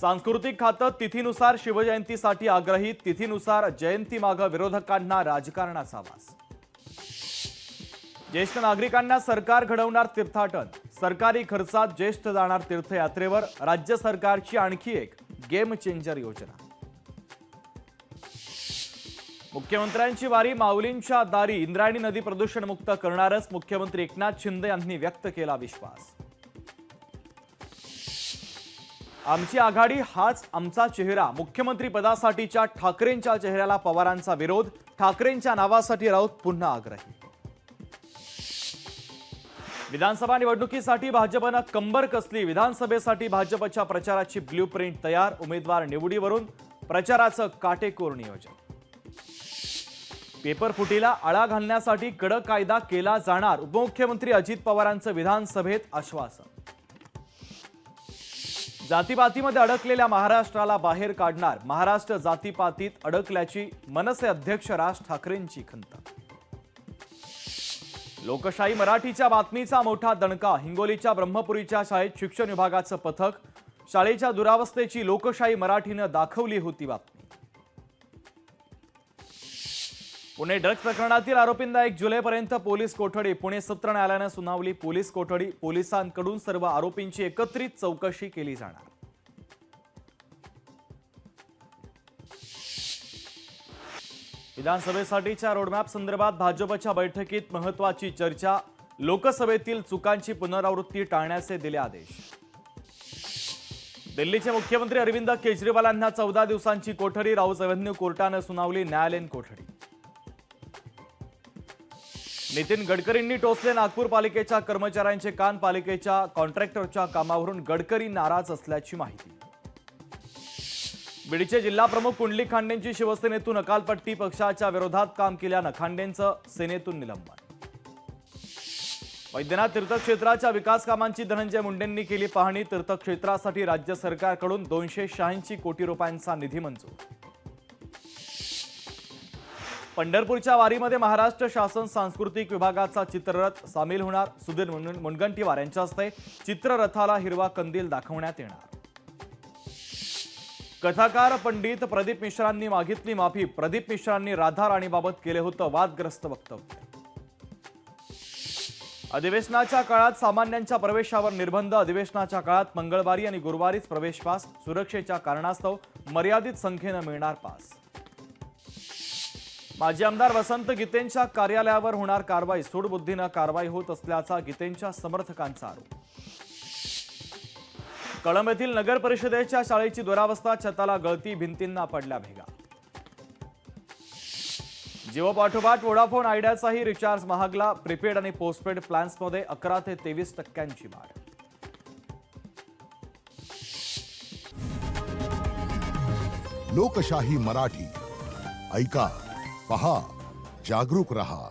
सांस्कृतिक खातं तिथीनुसार शिवजयंतीसाठी आग्रही, तिथीनुसार जयंती मागे विरोधकांना राजकारणाचा वास। ज्येष्ठ नागरिकांना सरकार घडवणार तीर्थाटन, सरकारी खर्चात ज्येष्ठ जाणार तीर्थयात्रेवर राज्य सरकारची आणखी एक गेम चेंजर योजना। मुख्यमंत्र्यांची वारी माऊलींच्या दारी, इंद्रायणी नदी प्रदूषण मुक्त करणारच, मुख्यमंत्री एकनाथ शिंदे यांनी व्यक्त केला विश्वास। आमची आघाडी हाच आमचा चेहरा, मुख्यमंत्री पदासाठीच्या ठाकरेंच्या चेहऱ्याला पवारांचा विरोध, ठाकरेंच्या नावासाठी राऊत पुन्हा आग्रही। विधानसभा निवडणुकीसाठी भाजपनं कंबर कसली, विधानसभेसाठी भाजपच्या प्रचाराची ब्ल्यूप्रिंट तयार, उमेदवार निवडीवरून प्रचाराचं काटेकोर नियोजन। पेपर फुटीला आळा घालण्यासाठी कडक कायदा केला जाणार, उपमुख्यमंत्री अजित पवारांचं विधानसभेत आश्वासन। जातीपातीमध्ये अडकलेल्या महाराष्ट्राला बाहेर काढणार, महाराष्ट्र जातीपातीत अडकल्याची मनसे अध्यक्ष राज ठाकरेंची खंत। लोकशाही मराठीच्या बातमीचा मोठा दणका, हिंगोलीच्या ब्रह्मपुरीच्या शाळेत शिक्षण विभागाचं पथक, शाळेच्या दुरावस्थेची लोकशाही मराठीनं दाखवली होती बातमी। पुणे ड्रग्ज प्रकरणातील आरोपींना 1 जुलैपर्यंत पोलीस कोठडी, पुणे सत्र न्यायालयानं सुनावली पोलीस कोठडी, पोलिसांकडून सर्व आरोपींची एकत्रित चौकशी केली जाणार। विधानसभेसाठीच्या रोडमॅप संदर्भात भाजपच्या बैठकीत महत्त्वाची चर्चा, लोकसभेतील चुकांची पुनरावृत्ती टाळण्याचे दिले आदेश। दिल्लीचे मुख्यमंत्री अरविंद केजरीवाल यांना 14 दिवसांची कोठडी, राऊज एव्हेन्यू कोर्टानं सुनावली न्यायालयीन कोठडी। नितीन गडकरींनी टोचले नागपूर पालिकेच्या कर्मचाऱ्यांचे कान, पालिकेच्या कॉन्ट्रॅक्टरच्या कामावरून गडकरी नाराज असल्याची माहिती। बीडचे जिल्हाप्रमुख कुंडलिक खांडेंची शिवसेनेतून अकालपट्टी, पक्षाच्या विरोधात काम केल्यानं खांडेंचं सेनेतून निलंबन। वैद्यनाथ तीर्थक्षेत्राच्या विकास कामांची धनंजय मुंडेंनी केली पाहणी, तीर्थक्षेत्रासाठी राज्य सरकारकडून 286 कोटी रुपयांचा निधी मंजूर। पंढरपूरच्या वारीमध्ये महाराष्ट्र शासन सांस्कृतिक विभागाचा चित्ररथ सामील होणार, सुधीर मुनगंटीवार यांच्या हस्ते चित्ररथाला हिरवा कंदील दाखवण्यात येणार। कथाकार पंडित प्रदीप मिश्रांनी मागितली माफी, प्रदीप मिश्रांनी राधा राणीबाबत केले होतं वादग्रस्त वक्तव्य। अधिवेशनाच्या काळात सामान्यांच्या प्रवेशावर निर्बंध, अधिवेशनाच्या काळात मंगळवारी आणि गुरुवारीच प्रवेश पास, सुरक्षेच्या कारणास्तव मर्यादित संख्येनं मिळणार पास। माजी आमदार वसंत गीतेंच्या कार्यालयावर होणार कारवाई, सूडबुद्धीनं कारवाई होत असल्याचा गीतेंच्या समर्थकांचा आरोप। कळंब येथील नगर परिषदेच्या शाळेची दुरावस्था, छताला गळती, भिंतींना पडल्या भेगा। जिओ पाठोपाठ वोडाफोन आयडियाचाही रिचार्ज महागला, प्रीपेड आणि पोस्टपेड प्लॅन्समध्ये 11 ते 23% वाढ। लोकशाही मराठी ऐका, पहा, जागरूक रहा।